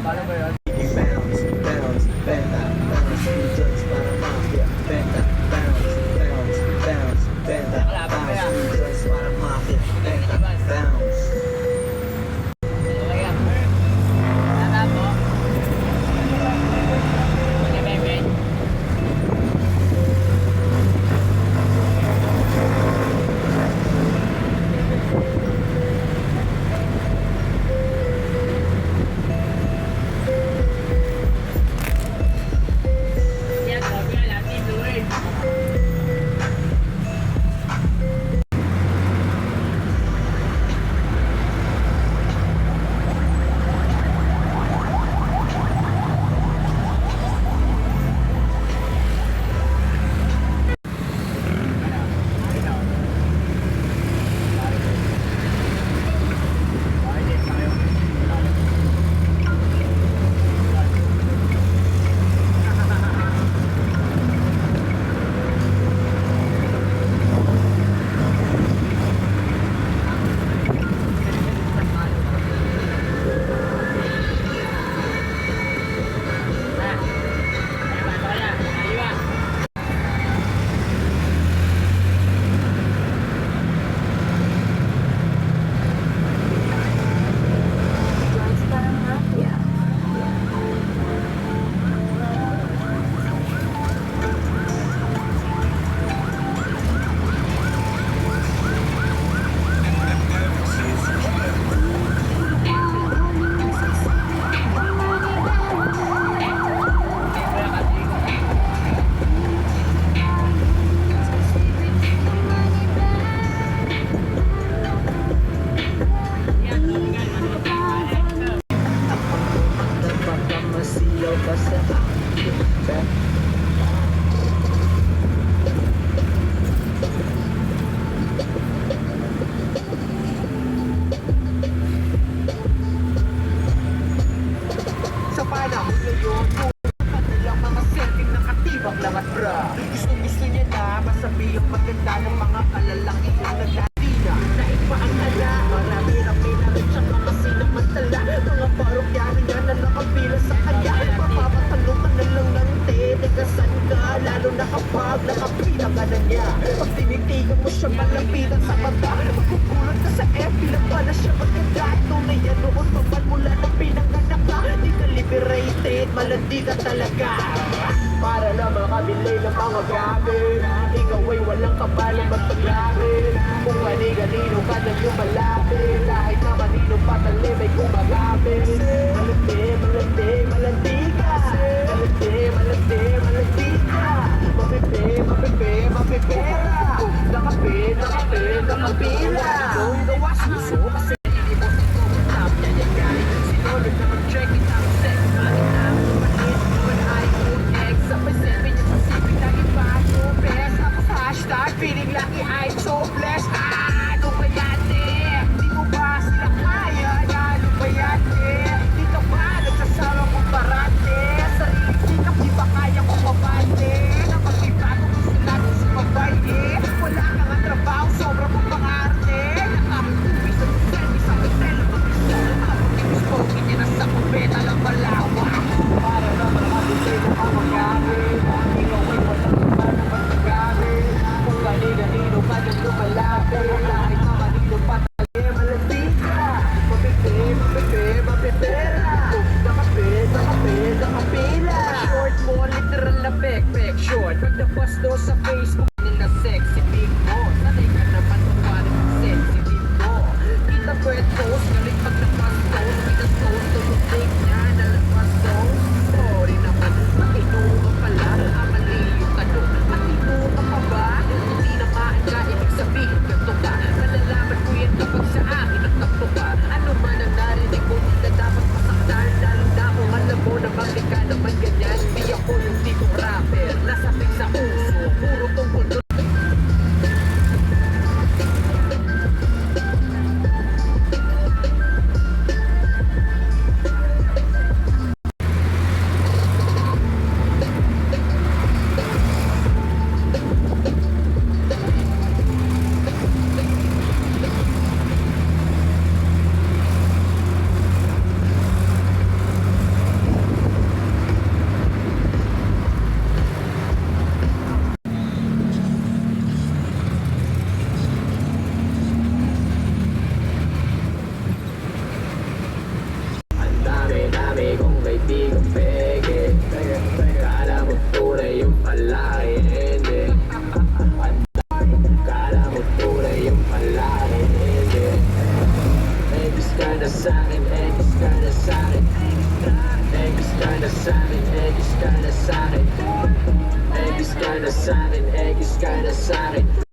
Paano ba yun? Bounce, bounce, benta, bounce, regions para mafia. Benta, bounce, bounce, bounce, benta, bounce, regions para mafia. Benta, bounce. Okay yan. Tama po. Okay, bebe. Yan, sabi nga lang, tinuloy. Drugs para mafia. Nagpapamasiyaw ka sa akin. Sa panahon ngayon, kanilang mga selfie nakatibak lang at bra. Gusto niya na masabi ang maganda ng mga kalalaki yung naglatina. Dahil pa ang tala, marami-rami na rin siyang mga sinamantala. Mga parokyano niya na nakapila sa kanya. Mapapatanong ka na lang ng titigasan ka, lalo na kapag nakapila ka na niya. Pag tinitigan mo siya malapitan sa mata, magkukulat ka sa FB lang pala siya maganda. Tunay yan noon pa man mula na pinanganak ka. Di ka liberated, malandi ka talaga. Para na makabili ng mga gamit, ikaw ay walang kapalang magpaglarin. Kung gani-ganino ka na yung malapit, kahit na manino patali may gumagamit. Malandi, malandi, malandi ka. Malandi, malandi, malandi ka. Mapipi, mapipi, mapipera. Nakapi, nakapi, nakapila. Ito'y gawa suso kasi hindi mo ito matap. Yan yan guys, sinulog na mag-check it out. Sex, bakit na kumain? When I put X sa paisipin yung pasipin na iba. So best, tapos hashtag feeling lucky I'm so blessed. Ano ba yan eh? Di mo ba sa'kin, egis ka na sa'kin. Egis ka na sa'kin, egis ka na sa'kin. Egis ka na sa'kin, egis ka na sa'kin.